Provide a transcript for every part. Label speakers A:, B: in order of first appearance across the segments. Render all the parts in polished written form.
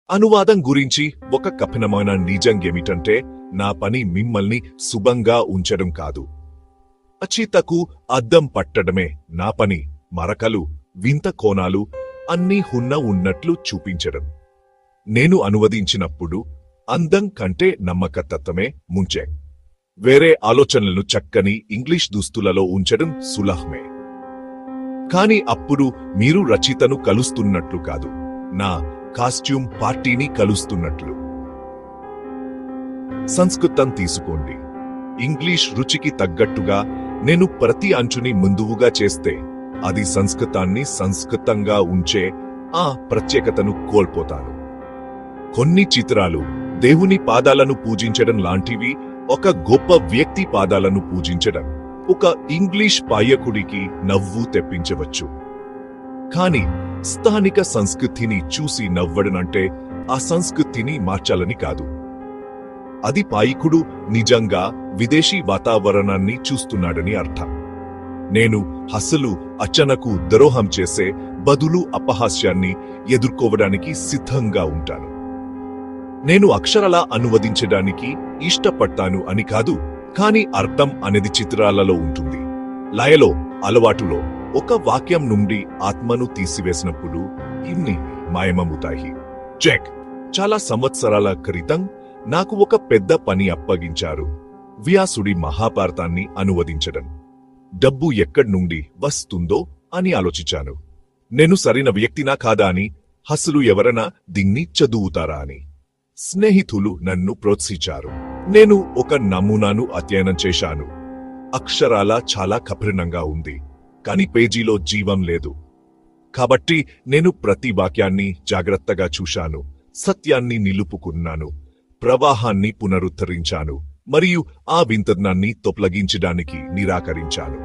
A: అనువాదం గురించి ఒక కఠినమైన నిజం ఏమిటంటే నా పని మిమ్మల్ని శుభంగా ఉంచడం కాదు. అచితకు అద్దం పట్టడమే నా పని. మరకలు, వింత కోణాలు అన్నీ ఉన్నట్లు చూపించడం. నేను అనువదించినప్పుడు అందం కంటే నమ్మకతత్వమే ముంచే. వేరే ఆలోచనలను చక్కని ఇంగ్లీష్ దుస్తులలో ఉంచడం సులభమే. కాని అప్పుడు మీరు రచయితను కలుస్తున్నట్లు కాదు, నా కాస్ట్యూమ్ పార్టీని కలుస్తున్నట్లు. సంస్కృతం తీసుకోండి. ఇంగ్లీష్ రుచికి తగ్గట్టుగా నేను ప్రతి అంచుని ముందువుగా చేస్తే అది సంస్కృతాన్ని సంస్కృతంగా ఉంచే ఆ ప్రత్యేకతను కోల్పోతాను. కొన్ని చిత్రాలు దేవుని పాదాలను పూజించడం లాంటివి, ఒక గొప్ప వ్యక్తి పాదాలను పూజించడం ఒక ఇంగ్లీష్ పాయకుడికి నవ్వు తెప్పించవచ్చు. కాని స్థానిక సంస్కృతిని చూసి నవ్వడనంటే ఆ సంస్కృతిని మార్చాలని కాదు. అది పాయకుడు నిజంగా విదేశీ వాతావరణాన్ని చూస్తున్నాడని అర్థం. నేను అసలు అచ్చనకు ద్రోహం చేసే బదులు అపహాస్యాన్ని ఎదుర్కోవడానికి సిద్ధంగా ఉంటాను. నేను అక్షరాలా అనువదించడానికి ఇష్టపడతాను అని కాదు, కాని అర్థం అనేది చిత్రాలలో ఉంటుంది. లయలో, అలవాటులో ఒక వాక్యం నుండి ఆత్మను తీసివేసినప్పుడు ఇన్ని మాయమవుతాయి. చెక్. చాలా సంవత్సరాల క్రితం నాకు ఒక పెద్ద పని అప్పగించారు. వ్యాసుడి మహాభారతాన్ని అనువదించడం. డబ్బు ఎక్కడి నుండి వస్తుందో అని ఆలోచించాను. నేను సరైన వ్యక్తినా కాదా అని, అసలు ఎవరైనా దీన్ని చదువుతారా అని. స్నేహితులు నన్ను ప్రోత్సహించారు. నేను ఒక నమూనాను అధ్యయనం చేశాను. అక్షరాల చాలా కఠినంగా ఉంది, కాని పేజీలో జీవం లేదు. కాబట్టి నేను ప్రతి వాక్యాన్ని జాగ్రత్తగా చూశాను, సత్యాన్ని నిలుపుకున్నాను, ప్రవాహాన్ని పునరుద్ధరించాను, మరియు ఆ వింతనాన్ని తొలగించడానికి నిరాకరించాను.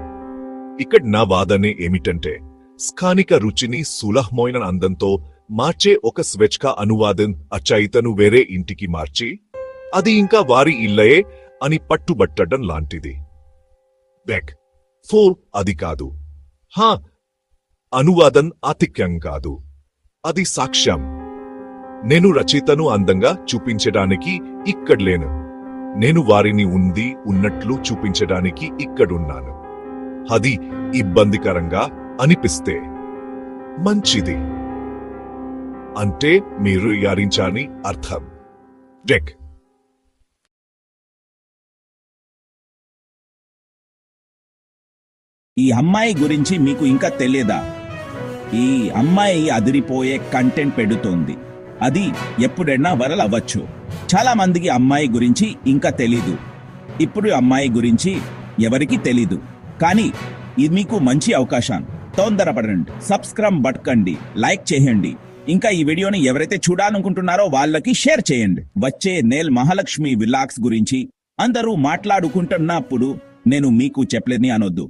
A: ఇక్కడ నా వాదనే ఏమిటంటే, స్థానిక రుచిని సులభమైన అందంతో మార్చే ఒక స్వేచ్ఛ అనువాదం రచయితను వేరే ఇంటికి మార్చి అది ఇంకా వారి ఇల్లయే అని పట్టుబట్టడం లాంటిది. బెక్ 4 అది కాదు. అనువాదం ఆతిథ్యం కాదు, అది సాక్ష్యం. నేను రచయితను అందంగా చూపించడానికి ఇక్కడ్లేను, నేను వారిని ఉన్నట్లు చూపించడానికి ఇక్కడున్నాను. అది ఇబ్బందికరంగా అనిపిస్తే మంచిది అంటే మీరు యారించాని అర్థం. డెక్.
B: ఈ అమ్మాయి గురించి మీకు ఇంకా తెలియదా? ఈ అమ్మాయి అదిరిపోయే కంటెంట్ పెడుతోంది. అది ఎప్పుడైనా వైరల్ అవ్వచ్చు. చాలా మందికి అమ్మాయి గురించి ఇంకా తెలీదు. ఇప్పుడు అమ్మాయి గురించి ఎవరికి తెలీదు. కానీ ఇది మీకు మంచి అవకాశం. తొందరపడండి, సబ్స్క్రైబ్ బటకండి, లైక్ చేయండి. ఇంకా ఈ వీడియోని ఎవరైతే చూడాలనుకుంటున్నారో వాళ్ళకి షేర్ చేయండి. వచ్చే నెల మహాలక్ష్మి విలాగ్స్ గురించి అందరూ మాట్లాడుకుంటున్నప్పుడు నేను మీకు చెప్పలేని అనొద్దు.